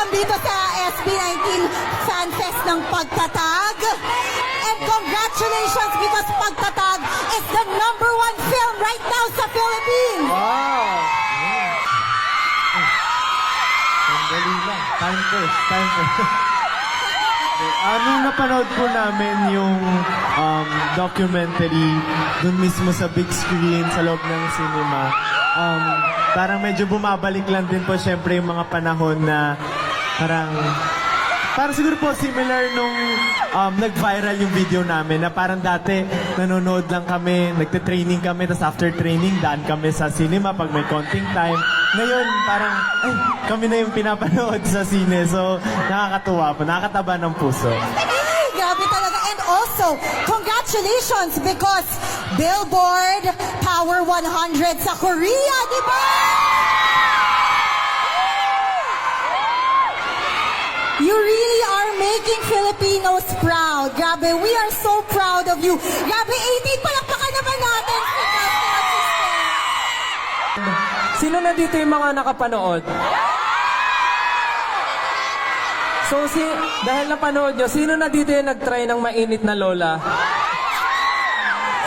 dito sa SB19 Fan Fest ng Pagtatag. And congratulations because Pagtatag is the #1 film right now sa Philippines. Wow! Sandali lang. Time first. Nung napanood po namin yung documentary dun mismo sa big screen sa loob ng cinema, parang medyo bumabalik lang din po syempre yung mga panahon na parang siguro po similar nung nag-viral yung video namin na parang dati nanonood lang kami, nagte-training kami, tapos after training, daan kami sa cinema pag may konting time. Ngayon, parang, kami na yung pinapanood sa sine. So, nakakatuwa po, nakakataba ng puso. Ay, grabe talaga. And also, congratulations because Billboard Power 100 sa Korea, di ba? You really are making Filipinos proud. Grabe, we are so proud of you. Grabe, 18, palakpakan naman natin. Sino na dito yung mga nakapanood? So, dahil napanood nyo, sino na dito yung nag-try ng mainit na lola?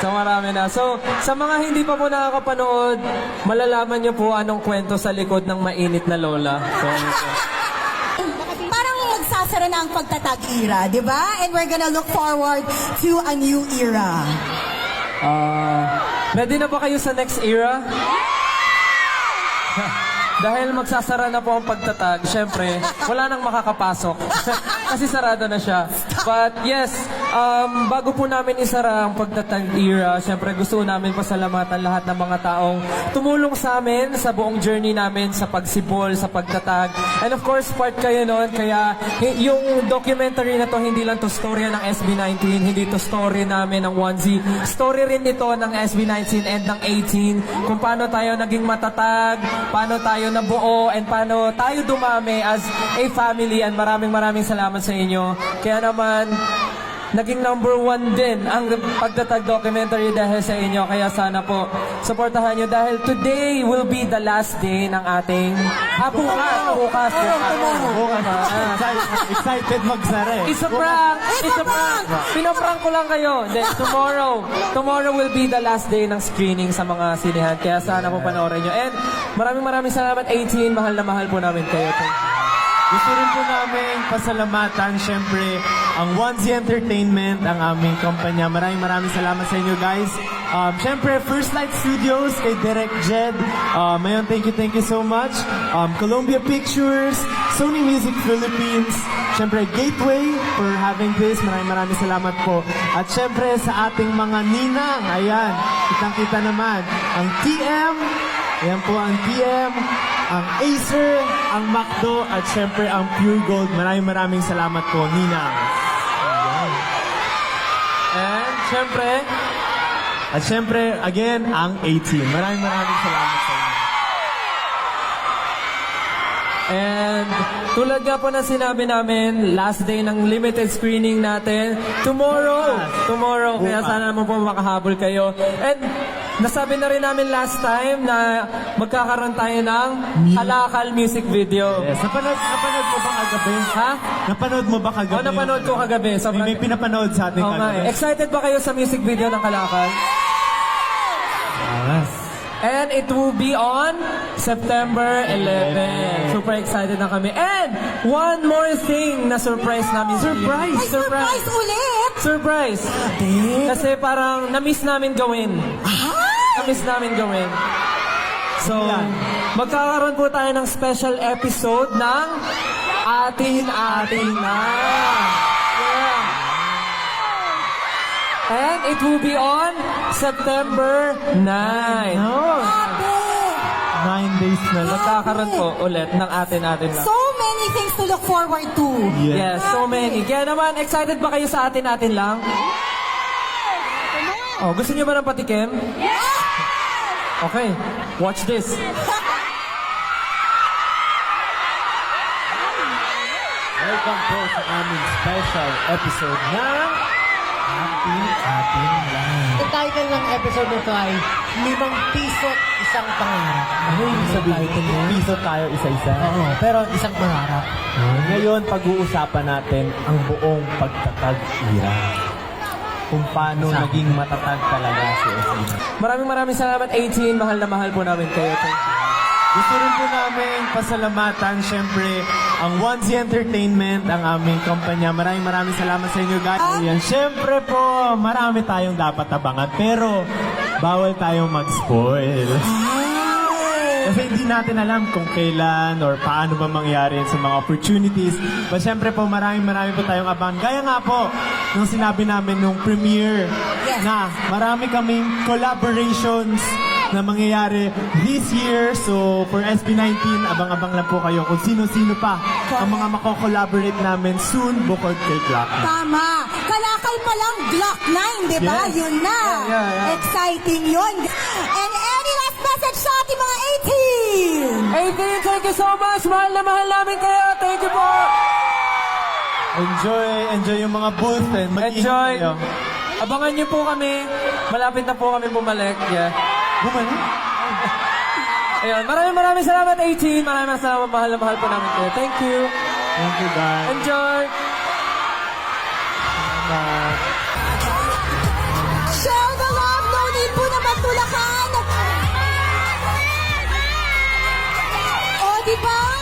So, marami na. So, sa mga hindi pa po nakakapanood, malalaman nyo po anong kwento sa likod ng mainit na lola. So, Parang magsasara na ang Pagtatag era, di ba? And we're gonna look forward to a new era. ready na ba kayo sa next era? Dahil magsasara na po ang Pagtatag, syempre, wala nang makakapasok. Kasi sarado na siya. But yes, bago po namin isara ang Pagtatag era, syempre gusto namin pasalamatan lahat ng mga taong tumulong sa amin sa buong journey namin sa pagsibol, sa Pagtatag. And of course, part kayo nun. Kaya yung documentary na to, hindi lang to storya ng SB19, hindi to story namin ng 1Z. Story rin ito ng SB19 and ng 18 kung paano tayo naging matatag, paano tayo nabuo, and paano tayo dumami as a family. And maraming salamat sa inyo. Kaya naman, naging #1 din ang Pagtatag documentary dahil sa inyo. Kaya sana po, supportahan nyo dahil today will be the last day ng ating bukas. Excited magsara eh. It's a prank! Pinaprank ko lang kayo. Then tomorrow will be the last day ng screening sa mga sinihan. Kaya sana po panoorin nyo. And maraming salamat 18. Mahal na mahal po namin kayo. Gusto rin po namin pasalamatan, syempre, ang 1Z Entertainment, ang aming kumpanya. Maraming salamat sa inyo, guys. Syempre, First Light Studios, kay Direk Jed. Mayon, thank you so much. Columbia Pictures, Sony Music Philippines, syempre, Gateway for having this. Maraming salamat po. At syempre, sa ating mga ninang, ayan, kitang-kita naman, ang TM, ayan po ang TM, ang Acer, ang MacDo, at syempre ang Pure Gold. Maraming salamat po, Nina. And syempre, again, ang 18. Maraming salamat sa inyo. And tulad nga po na sinabi namin, last day ng limited screening natin, tomorrow. Kaya sana naman po makahabol kayo. And nasabi na rin namin last time na magkakaroon tayo ng Kalakal music video. Yes. Napanood mo ba kagabi? Ha? Napanood mo ba kagabi? Napanood ko kagabi. May pinapanood sa ating kagabi. Excited ba kayo sa music video ng Kalakal? Yes. And it will be on September 11. Super excited na kami. And one more thing na surprise namin. Ay, surprise ulit! Surprise! Kasi parang na-miss namin gawin. So, magkakaroon po tayo ng special episode ng Atin na. Yeah. And it will be on September 9. 9 days na lang. Magkakaroon po ulit ng Atin na. So many things to look forward to. Yes, so many. Kaya naman, excited ba kayo sa Atin lang? Oh, gusto niyo ba ng patikim? Okay, watch this. Welcome po sa aming special episode ng Title ng episode nito ay 5 piso't isang pangarap. Ano yung sabihin? Piso tayo isa-isa. Oo, pero isang pangarap. Ngayon, pag-uusapan natin ang buong pagtatag era. Kung paano naging matatag talaga si SB. Maraming salamat 18. Mahal na mahal po namin kayo. Thank you. Gusto rin po namin pasalamatan, syempre, ang Onesie Entertainment, ang aming kumpanya. Maraming salamat sa inyo, guys. Ayan, syempre po, marami tayong dapat abangan, pero bawal tayong mag-spoil. Kasi hindi natin alam kung kailan or paano ba mangyari sa mga opportunities. But syempre po, marami po tayong abangan. Gaya nga po, nung sinabi namin nung premiere, na marami kaming collaborations na mangyayari this year. So, for SB19, abang-abang lang po kayo kung sino-sino pa ang mga mako-collaborate namin soon bukod kay Glock. Tama. Kalakal pa lang Glock 9, di ba? Yes. Yun na. Yeah. Exciting yun. And any last message sa ating mga 18? 18, thank you so much. Mahal na mahal namin kayo. Thank you po. Enjoy yung mga booth and mag-ingat Enjoy. kayo. Abangan niyo po kami. Malapit na po kami bumalik. Yeah. Bumalik? Ayun, maraming salamat 18. Maraming salamat, mahal na mahal po namin kayo. Thank you. Thank you, guys. Enjoy. Share the love. No need po na magtulakan. O, di ba?